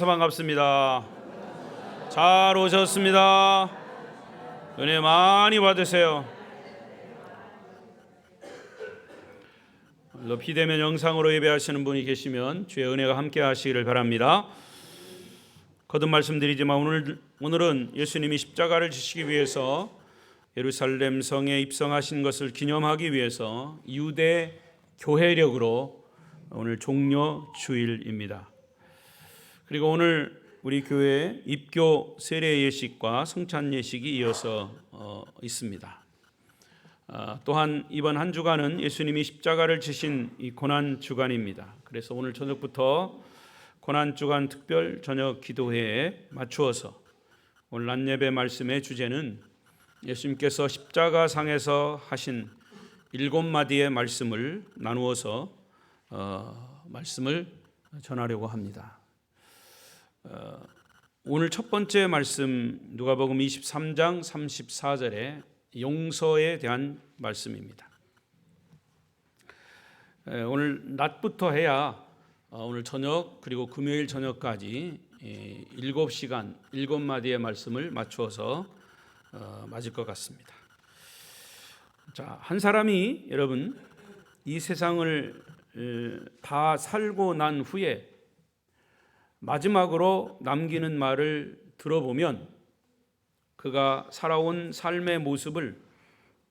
반갑습니다. 잘 오셨습니다. 은혜 많이 받으세요. 비대면 영상으로 예배하시는 분이 계시면 주의 은혜가 함께 하시기를 바랍니다. 거듭 말씀드리지만 오늘은 예수님이 십자가를 지시기 위해서 예루살렘 성에 입성하신 것을 기념하기 위해서 유대 교회력으로 오늘 종려 주일입니다. 그리고 오늘 우리 교회 입교 세례 예식과 성찬 예식이 이어서 있습니다. 또한 이번 한 주간은 예수님이 십자가를 지신 이 고난 주간입니다. 그래서 오늘 저녁부터 고난 주간 특별 저녁 기도회에 맞추어서 오늘 낮 예배 말씀의 주제는 예수님께서 십자가 상에서 하신 7마디의 말씀을 나누어서 말씀을 전하려고 합니다. 오늘 첫 번째 말씀 누가복음 23장 34절에 용서에 대한 말씀입니다. 오늘 낮부터 해야 오늘 저녁 그리고 금요일 저녁까지 7시간 7마디의 말씀을 맞추어서 맞을 것 같습니다. 자, 한 사람이 여러분 이 세상을 다 살고 난 후에 마지막으로 남기는 말을 들어보면 그가 살아온 삶의 모습을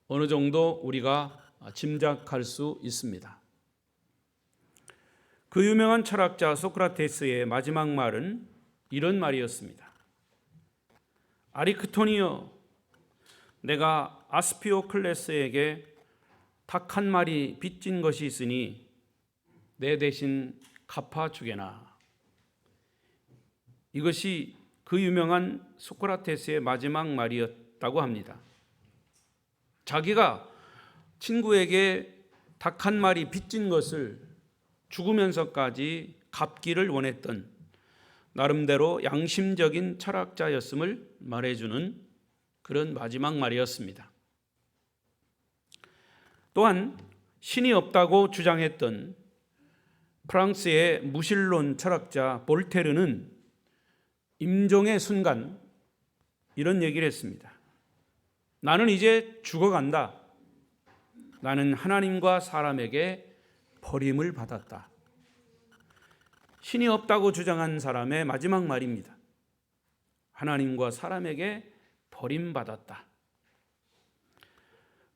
어느 정도 우리가 짐작할 수 있습니다. 그 유명한 철학자 소크라테스의 마지막 말은 이런 말이었습니다. 아리크토니여, 내가 아스피오클레스에게 닭 한 마리 빚진 것이 있으니 내 대신 갚아주게나. 이것이 그 유명한 소크라테스의 마지막 말이었다고 합니다. 자기가 친구에게 닭 한 마리 빚진 것을 죽으면서까지 갚기를 원했던 나름대로 양심적인 철학자였음을 말해주는 그런 마지막 말이었습니다. 또한 신이 없다고 주장했던 프랑스의 무신론 철학자 볼테르는 임종의 순간 이런 얘기를 했습니다. 나는 이제 죽어간다. 나는 하나님과 사람에게 버림을 받았다. 신이 없다고 주장한 사람의 마지막 말입니다. 하나님과 사람에게 버림받았다.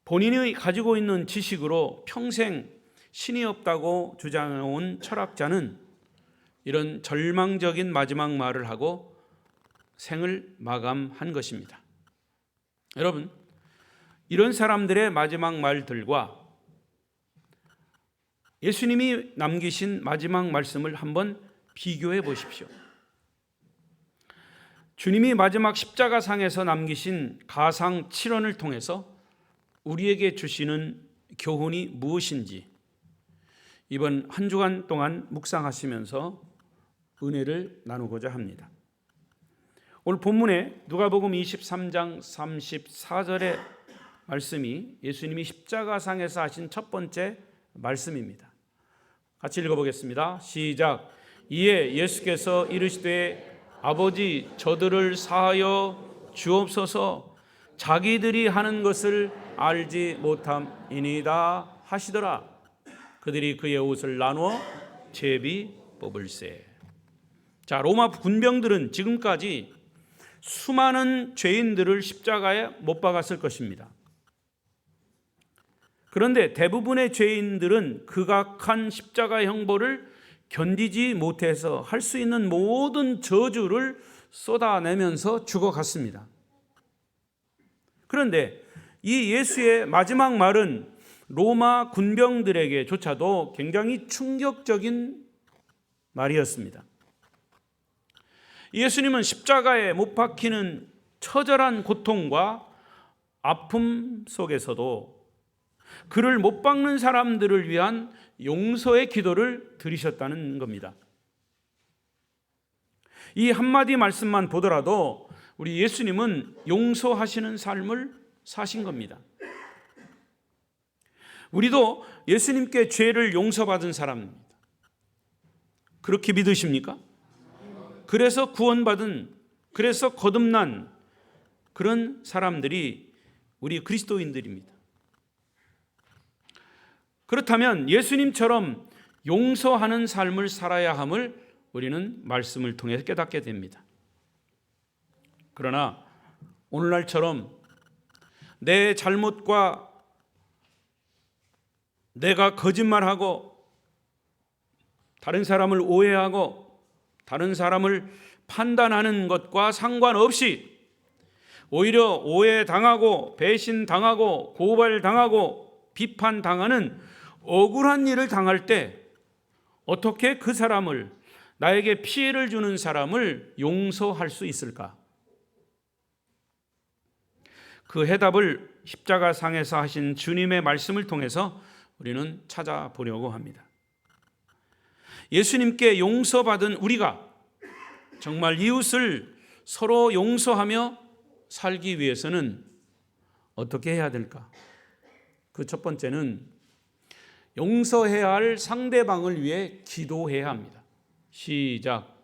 본인이 가지고 있는 지식으로 평생 신이 없다고 주장해온 철학자는 이런 절망적인 마지막 말을 하고 생을 마감한 것입니다. 여러분, 이런 사람들의 마지막 말들과 예수님이 남기신 마지막 말씀을 한번 비교해 보십시오. 주님이 마지막 십자가상에서 남기신 가상 7원을 통해서 우리에게 주시는 교훈이 무엇인지 이번 한 주간 동안 묵상하시면서 은혜를 나누고자 합니다. 오늘 본문에 누가복음 23장 34절의 말씀이 예수님이 십자가상에서 하신 첫 번째 말씀입니다. 같이 읽어보겠습니다. 시작. 이에 예수께서 이르시되 아버지 저들을 사하여 주옵소서 자기들이 하는 것을 알지 못함이니이다 하시더라. 그들이 그의 옷을 나누어 제비 뽑을세. 자, 로마 군병들은 지금까지 수많은 죄인들을 십자가에 못 박았을 것입니다. 그런데 대부분의 죄인들은 극악한 십자가 형벌을 견디지 못해서 할 수 있는 모든 저주를 쏟아내면서 죽어갔습니다. 그런데 이 예수의 마지막 말은 로마 군병들에게조차도 굉장히 충격적인 말이었습니다. 예수님은 십자가에 못 박히는 처절한 고통과 아픔 속에서도 그를 못 박는 사람들을 위한 용서의 기도를 드리셨다는 겁니다. 이 한마디 말씀만 보더라도 우리 예수님은 용서하시는 삶을 사신 겁니다. 우리도 예수님께 죄를 용서받은 사람입니다. 그렇게 믿으십니까? 그래서 구원받은, 그래서 거듭난 그런 사람들이 우리 그리스도인들입니다. 그렇다면 예수님처럼 용서하는 삶을 살아야 함을 우리는 말씀을 통해 깨닫게 됩니다. 그러나 오늘날처럼 내 잘못과 내가 거짓말하고 다른 사람을 오해하고 다른 사람을 판단하는 것과 상관없이 오히려 오해당하고 배신당하고 고발당하고 비판당하는 억울한 일을 당할 때 어떻게 그 사람을, 나에게 피해를 주는 사람을 용서할 수 있을까? 그 해답을 십자가상에서 하신 주님의 말씀을 통해서 우리는 찾아보려고 합니다. 예수님께 용서받은 우리가 정말 이웃을 서로 용서하며 살기 위해서는 어떻게 해야 될까? 그 첫 번째는 용서해야 할 상대방을 위해 기도해야 합니다. 시작.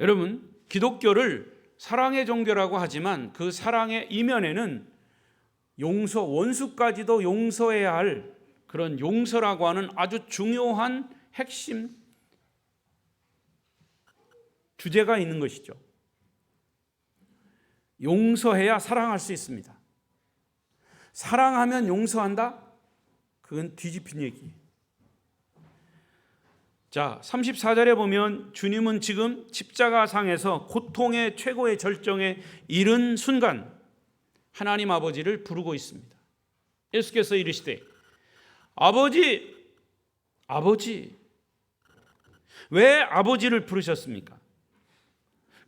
여러분, 기독교를 사랑의 종교라고 하지만 그 사랑의 이면에는 용서, 원수까지도 용서해야 할 그런 용서라고 하는 아주 중요한 핵심 주제가 있는 것이죠. 용서해야 사랑할 수 있습니다. 사랑하면 용서한다? 그건 뒤집힌 얘기. 자, 34절에 보면 주님은 지금 십자가상에서 고통의 최고의 절정에 이른 순간 하나님 아버지를 부르고 있습니다. 예수께서 이르시되 아버지, 아버지. 왜 아버지를 부르셨습니까?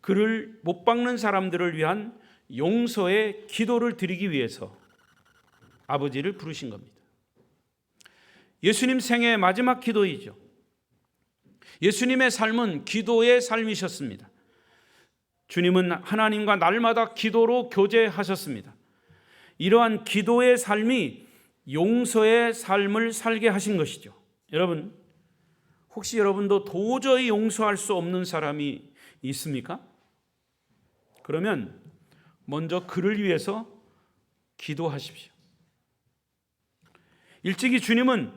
그를 못 박는 사람들을 위한 용서의 기도를 드리기 위해서 아버지를 부르신 겁니다. 예수님 생애의 마지막 기도이죠. 예수님의 삶은 기도의 삶이셨습니다. 주님은 하나님과 날마다 기도로 교제하셨습니다. 이러한 기도의 삶이 용서의 삶을 살게 하신 것이죠. 여러분, 혹시 여러분도 도저히 용서할 수 없는 사람이 있습니까? 그러면 먼저 그를 위해서 기도하십시오. 일찍이 주님은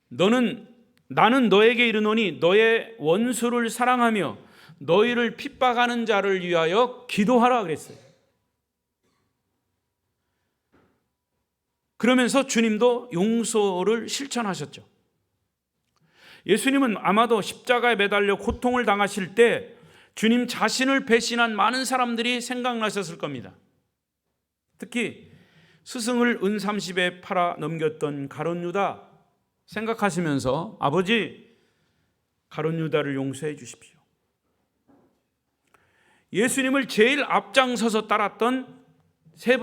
나는 너에게 이르노니 너의 원수를 사랑하며 너희를 핍박하는 자를 위하여 기도하라 그랬어요. 그러면서 주님도 용서를 실천하셨죠. 예수님은 아마도 십자가에 매달려 고통을 당하실 때 주님 자신을 배신한 많은 사람들이 생각나셨을 겁니다. 특히 스승을 은 30에 팔아 넘겼던 가룟 유다 생각하시면서 아버지, 가룟 유다를 용서해 주십시오. 예수님을 제일 앞장서서 따랐던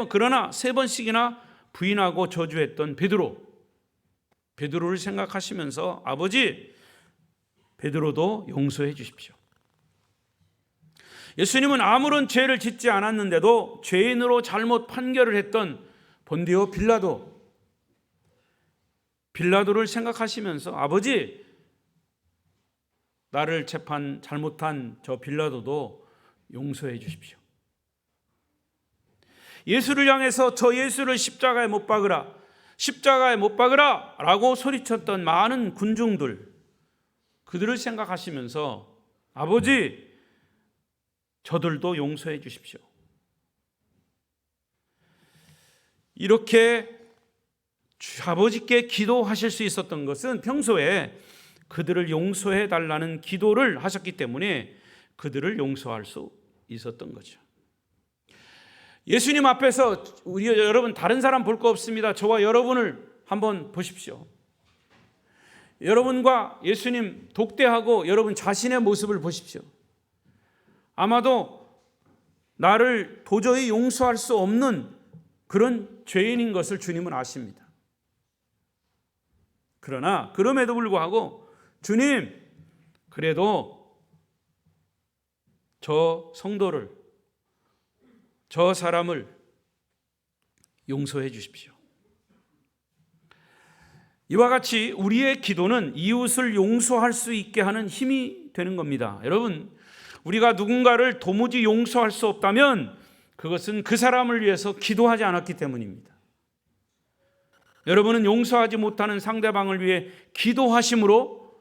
그러나 세 번씩이나 부인하고 저주했던 베드로를 생각하시면서 아버지, 베드로도 용서해 주십시오. 예수님은 아무런 죄를 짓지 않았는데도 죄인으로 잘못 판결을 했던 본디오 빌라도를 생각하시면서 아버지, 나를 재판 잘못한 저 빌라도도 용서해 주십시오. 예수를 향해서 저 예수를 십자가에 못 박으라, 십자가에 못 박으라 라고 소리쳤던 많은 군중들, 그들을 생각하시면서 아버지, 저들도 용서해 주십시오. 이렇게 아버지께 기도하실 수 있었던 것은 평소에 그들을 용서해 달라는 기도를 하셨기 때문에 그들을 용서할 수 있었던 거죠. 예수님 앞에서 여러분 다른 사람 볼 거 없습니다. 저와 여러분을 한번 보십시오. 여러분과 예수님 독대하고 여러분 자신의 모습을 보십시오. 아마도 나를 도저히 용서할 수 없는 그런 죄인인 것을 주님은 아십니다. 그러나 그럼에도 불구하고 주님, 그래도 저 성도를, 저 사람을 용서해 주십시오. 이와 같이 우리의 기도는 이웃을 용서할 수 있게 하는 힘이 되는 겁니다. 여러분, 우리가 누군가를 도무지 용서할 수 없다면 그것은 그 사람을 위해서 기도하지 않았기 때문입니다. 여러분은 용서하지 못하는 상대방을 위해 기도하심으로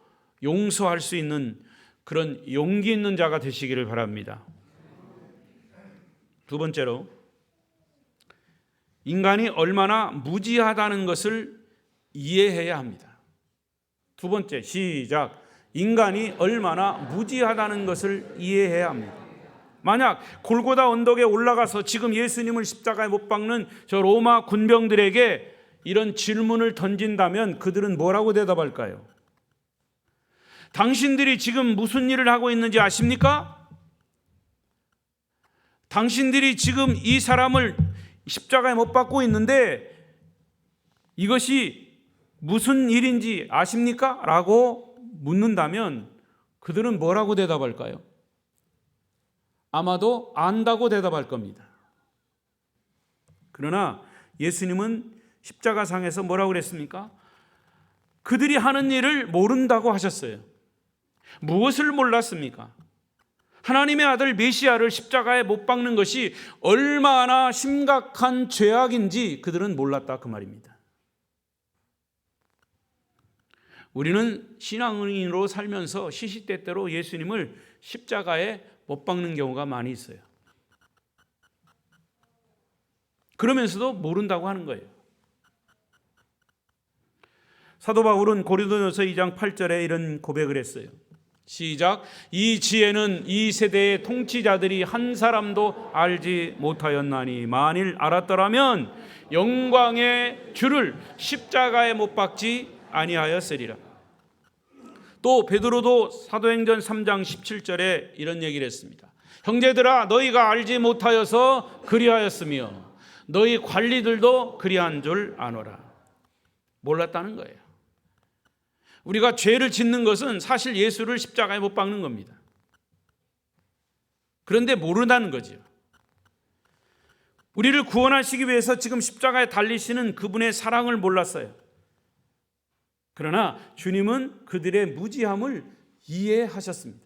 용서할 수 있는 그런 용기 있는 자가 되시기를 바랍니다. 두 번째로, 인간이 얼마나 무지하다는 것을 이해해야 합니다. 두 번째, 시작. 인간이 얼마나 무지하다는 것을 이해해야 합니다. 만약 골고다 언덕에 올라가서 지금 예수님을 십자가에 못 박는 저 로마 군병들에게 이런 질문을 던진다면 그들은 뭐라고 대답할까요? 당신들이 지금 무슨 일을 하고 있는지 아십니까? 당신들이 지금 이 사람을 십자가에 못 박고 있는데 이것이 무슨 일인지 아십니까? 라고 묻는다면 그들은 뭐라고 대답할까요? 아마도 안다고 대답할 겁니다. 그러나 예수님은 십자가상에서 뭐라고 그랬습니까? 그들이 하는 일을 모른다고 하셨어요. 무엇을 몰랐습니까? 하나님의 아들 메시아를 십자가에 못 박는 것이 얼마나 심각한 죄악인지 그들은 몰랐다, 그 말입니다. 우리는 신앙인으로 살면서 시시때때로 예수님을 십자가에 못 박는 경우가 많이 있어요. 그러면서도 모른다고 하는 거예요. 사도 바울은 고린도전서 2장 8절에 이런 고백을 했어요. 시작. 이 지혜는 이 세대의 통치자들이 한 사람도 알지 못하였나니 만일 알았더라면 영광의 주를 십자가에 못 박지 아니하였으리라. 또 베드로도 사도행전 3장 17절에 이런 얘기를 했습니다. 형제들아, 너희가 알지 못하여서 그리하였으며 너희 관리들도 그리한 줄 아노라. 몰랐다는 거예요. 우리가 죄를 짓는 것은 사실 예수를 십자가에 못 박는 겁니다. 그런데 모른다는 거죠. 우리를 구원하시기 위해서 지금 십자가에 달리시는 그분의 사랑을 몰랐어요. 그러나 주님은 그들의 무지함을 이해하셨습니다.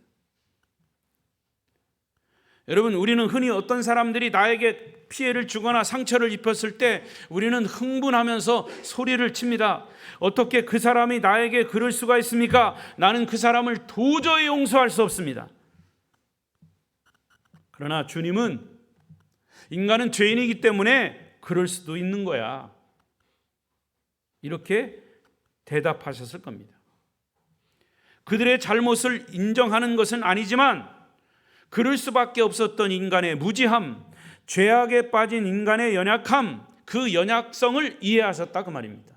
여러분, 우리는 흔히 어떤 사람들이 나에게 피해를 주거나 상처를 입혔을 때 우리는 흥분하면서 소리를 칩니다. 어떻게 그 사람이 나에게 그럴 수가 있습니까? 나는 그 사람을 도저히 용서할 수 없습니다. 그러나 주님은 인간은 죄인이기 때문에 그럴 수도 있는 거야, 이렇게 대답하셨을 겁니다. 그들의 잘못을 인정하는 것은 아니지만 그럴 수밖에 없었던 인간의 무지함, 죄악에 빠진 인간의 연약함, 그 연약성을 이해하셨다, 그 말입니다.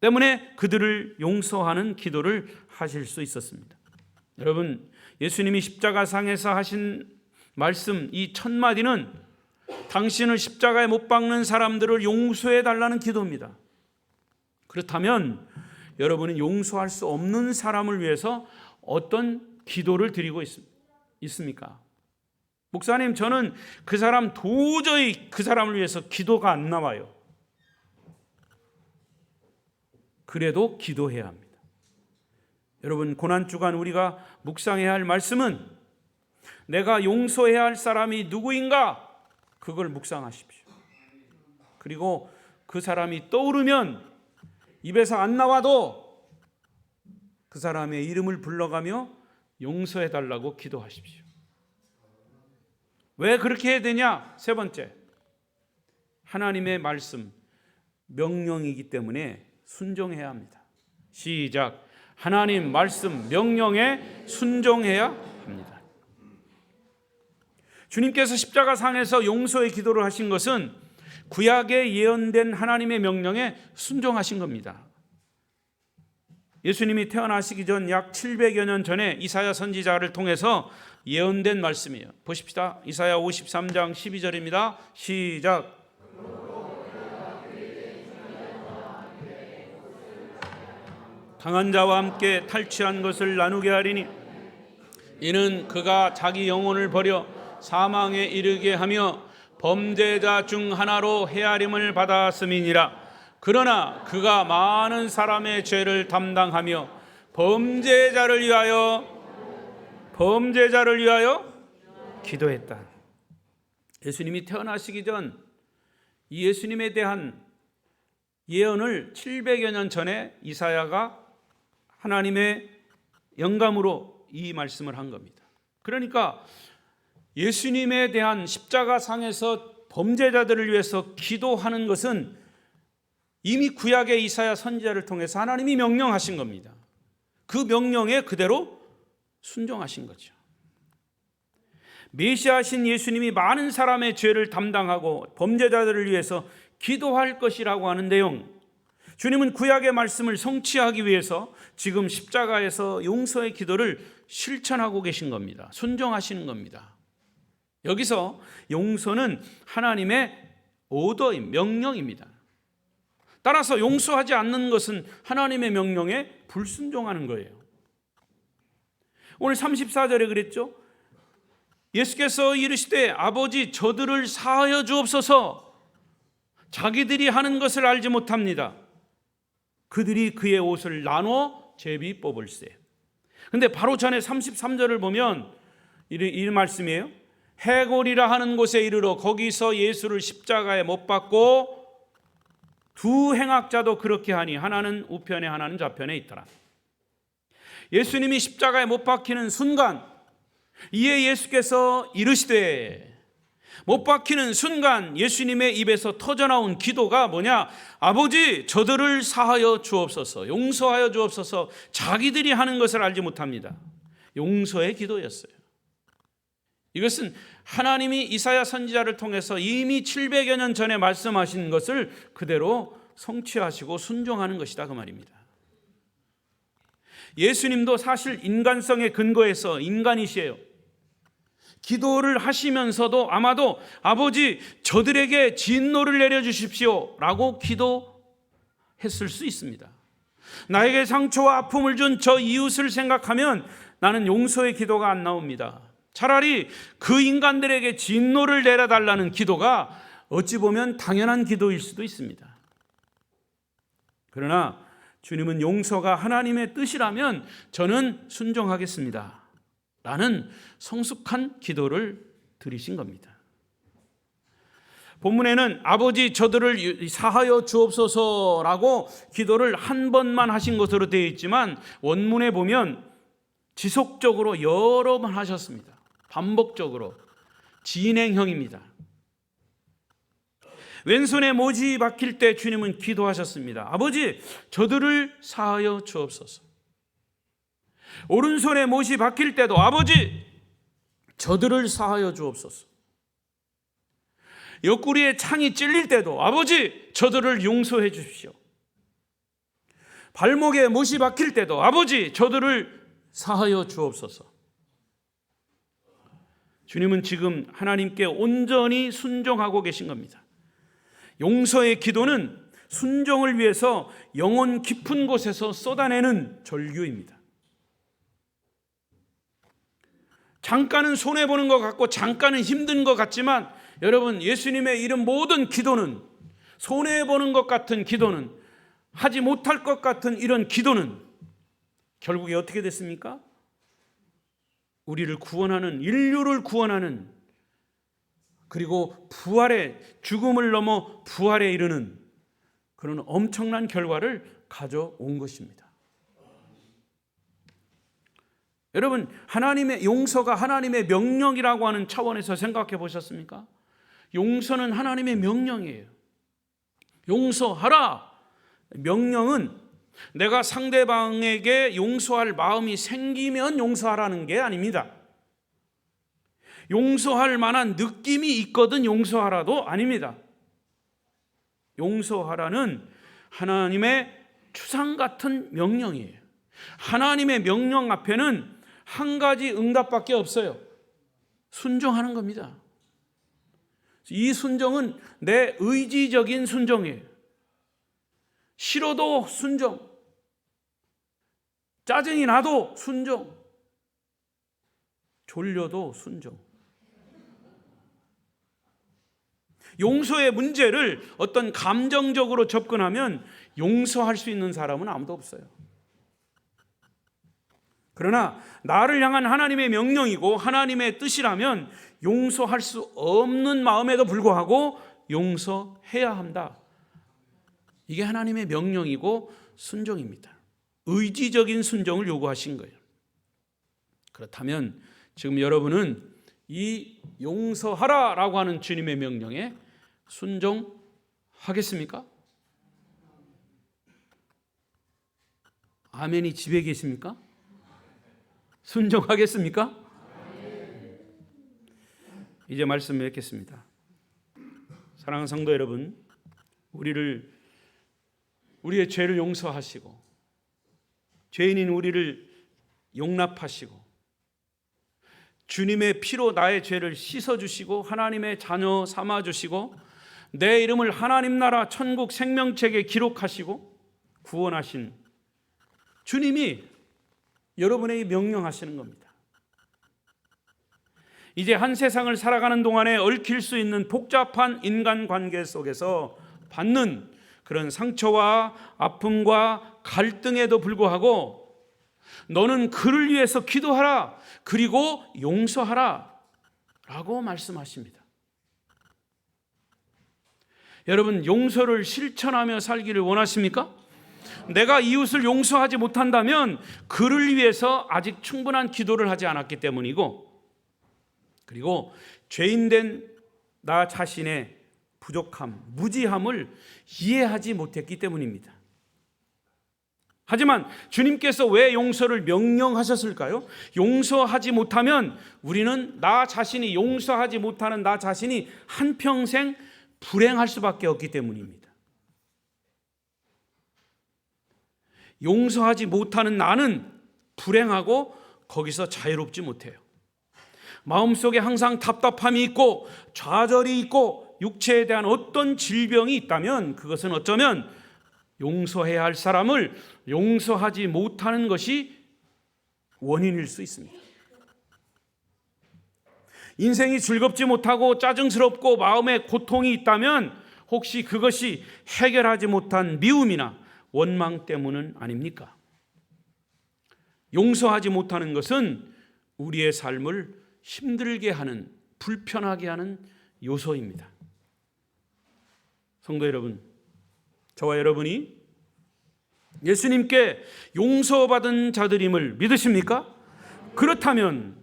때문에 그들을 용서하는 기도를 하실 수 있었습니다. 여러분, 예수님이 십자가상에서 하신 말씀 이 첫 마디는 당신을 십자가에 못 박는 사람들을 용서해 달라는 기도입니다. 그렇다면 여러분은 용서할 수 없는 사람을 위해서 어떤 기도를 드리고 있습니까? 목사님, 저는 그 사람 도저히 그 사람을 위해서 기도가 안 나와요. 그래도 기도해야 합니다. 여러분, 고난주간 우리가 묵상해야 할 말씀은 내가 용서해야 할 사람이 누구인가? 그걸 묵상하십시오. 그리고 그 사람이 떠오르면 입에서 안 나와도 그 사람의 이름을 불러가며 용서해달라고 기도하십시오. 왜 그렇게 해야 되냐? 세 번째, 하나님의 말씀, 명령이기 때문에 순종해야 합니다. 시작. 하나님 말씀, 명령에 순종해야 합니다. 주님께서 십자가상에서 용서의 기도를 하신 것은 구약에 예언된 하나님의 명령에 순종하신 겁니다. 예수님이 태어나시기 전 약 700여 년 전에 이사야 선지자를 통해서 예언된 말씀이에요. 보십시다. 이사야 53장 12절입니다. 시작. 강한 자와 함께 탈취한 것을 나누게 하리니 이는 그가 자기 영혼을 버려 사망에 이르게 하며 범죄자 중 하나로 헤아림을 받았음이니라. 그러나 그가 많은 사람의 죄를 담당하며 범죄자를 위하여 기도했다. 예수님이 태어나시기 전 이 예수님에 대한 예언을 700여 년 전에 이사야가 하나님의 영감으로 이 말씀을 한 겁니다. 그러니까 예수님에 대한 십자가상에서 범죄자들을 위해서 기도하는 것은 이미 구약의 이사야 선지자를 통해서 하나님이 명령하신 겁니다. 그 명령에 그대로 순종하신 거죠. 메시아신 예수님이 많은 사람의 죄를 담당하고 범죄자들을 위해서 기도할 것이라고 하는 내용, 주님은 구약의 말씀을 성취하기 위해서 지금 십자가에서 용서의 기도를 실천하고 계신 겁니다. 순종하시는 겁니다. 여기서 용서는 하나님의 오더임, 명령입니다. 따라서 용서하지 않는 것은 하나님의 명령에 불순종하는 거예요. 오늘 34절에 그랬죠. 예수께서 이르시되 아버지 저들을 사하여 주옵소서. 자기들이 하는 것을 알지 못합니다. 그들이 그의 옷을 나눠 제비 뽑을세. 근데 바로 전에 33절을 보면 이 말씀이에요. 해골이라 하는 곳에 이르러 거기서 예수를 십자가에 못 박고 두 행악자도 그렇게 하니 하나는 우편에 하나는 좌편에 있더라. 예수님이 십자가에 못 박히는 순간 이에 예수께서 이르시되, 못 박히는 순간 예수님의 입에서 터져나온 기도가 뭐냐? 아버지 저들을 사하여 주옵소서, 용서하여 주옵소서. 자기들이 하는 것을 알지 못합니다. 용서의 기도였어요. 이것은 하나님이 이사야 선지자를 통해서 이미 700여 년 전에 말씀하신 것을 그대로 성취하시고 순종하는 것이다 그 말입니다. 예수님도 사실 인간성의 근거에서 인간이시에요. 기도를 하시면서도 아마도 아버지 저들에게 진노를 내려주십시오 라고 기도했을 수 있습니다. 나에게 상처와 아픔을 준 저 이웃을 생각하면 나는 용서의 기도가 안 나옵니다. 차라리 그 인간들에게 진노를 내려달라는 기도가 어찌 보면 당연한 기도일 수도 있습니다. 그러나 주님은 용서가 하나님의 뜻이라면 저는 순종하겠습니다 라는 성숙한 기도를 드리신 겁니다. 본문에는 아버지 저들을 사하여 주옵소서라고 기도를 한 번만 하신 것으로 되어 있지만 원문에 보면 지속적으로 여러 번 하셨습니다. 반복적으로 진행형입니다. 왼손에 못이 박힐 때 주님은 기도하셨습니다. 아버지 저들을 사하여 주옵소서. 오른손에 못이 박힐 때도 아버지 저들을 사하여 주옵소서. 옆구리에 창이 찔릴 때도 아버지 저들을 용서해 주십시오. 발목에 못이 박힐 때도 아버지 저들을 사하여 주옵소서. 주님은 지금 하나님께 온전히 순종하고 계신 겁니다. 용서의 기도는 순종을 위해서 영혼 깊은 곳에서 쏟아내는 절규입니다. 잠깐은 손해보는 것 같고 잠깐은 힘든 것 같지만 여러분, 예수님의 이런 모든 기도는, 손해보는 것 같은 기도는, 하지 못할 것 같은 이런 기도는 결국에 어떻게 됐습니까? 우리를 구원하는, 인류를 구원하는, 그리고 부활의, 죽음을 넘어 부활에 이르는 그런 엄청난 결과를 가져온 것입니다. 여러분, 하나님의 용서가 하나님의 명령이라고 하는 차원에서 생각해 보셨습니까? 용서는 하나님의 명령이에요. 용서하라. 명령은 내가 상대방에게 용서할 마음이 생기면 용서하라는 게 아닙니다. 용서할 만한 느낌이 있거든 용서하라도 아닙니다. 용서하라는 하나님의 추상 같은 명령이에요. 하나님의 명령 앞에는 한 가지 응답밖에 없어요. 순종하는 겁니다. 이 순종은 내 의지적인 순종이에요. 싫어도 순종, 짜증이 나도 순종, 졸려도 순종. 용서의 문제를 어떤 감정적으로 접근하면 용서할 수 있는 사람은 아무도 없어요. 그러나 나를 향한 하나님의 명령이고 하나님의 뜻이라면 용서할 수 없는 마음에도 불구하고 용서해야 한다. 이게 하나님의 명령이고 순종입니다. 의지적인 순종을 요구하신 거예요. 그렇다면 지금 여러분은 이 용서하라라고 하는 주님의 명령에 순종하겠습니까? 아멘이 집에 계십니까? 순종하겠습니까? 이제 말씀을 맺겠습니다. 사랑하는 성도 여러분, 우리의 죄를 용서하시고 죄인인 우리를 용납하시고 주님의 피로 나의 죄를 씻어주시고 하나님의 자녀 삼아주시고 내 이름을 하나님 나라 천국 생명책에 기록하시고 구원하신 주님이 여러분에게 명령하시는 겁니다. 이제 한 세상을 살아가는 동안에 얽힐 수 있는 복잡한 인간관계 속에서 받는 그런 상처와 아픔과 갈등에도 불구하고 너는 그를 위해서 기도하라, 그리고 용서하라 라고 말씀하십니다. 여러분, 용서를 실천하며 살기를 원하십니까? 내가 이웃을 용서하지 못한다면 그를 위해서 아직 충분한 기도를 하지 않았기 때문이고, 그리고 죄인된 나 자신의 부족함, 무지함을 이해하지 못했기 때문입니다. 하지만 주님께서 왜 용서를 명령하셨을까요? 용서하지 못하면 우리는 나 자신이, 용서하지 못하는 나 자신이 한평생 불행할 수밖에 없기 때문입니다. 용서하지 못하는 나는 불행하고 거기서 자유롭지 못해요. 마음속에 항상 답답함이 있고 좌절이 있고 육체에 대한 어떤 질병이 있다면 그것은 어쩌면 용서해야 할 사람을 용서하지 못하는 것이 원인일 수 있습니다. 인생이 즐겁지 못하고 짜증스럽고 마음에 고통이 있다면 혹시 그것이 해결하지 못한 미움이나 원망 때문은 아닙니까? 용서하지 못하는 것은 우리의 삶을 힘들게 하는, 불편하게 하는 요소입니다. 성도 여러분, 저와 여러분이 예수님께 용서받은 자들임을 믿으십니까? 그렇다면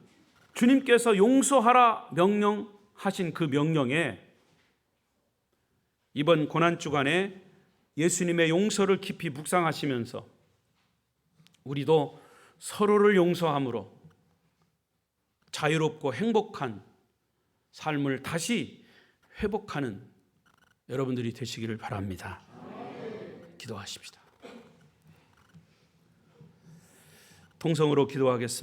주님께서 용서하라 명령하신 그 명령에 이번 고난주간에 예수님의 용서를 깊이 묵상하시면서 우리도 서로를 용서함으로 자유롭고 행복한 삶을 다시 회복하는 여러분들이 되시기를 바랍니다. 기도하십시다. 통성으로 기도하겠습니다.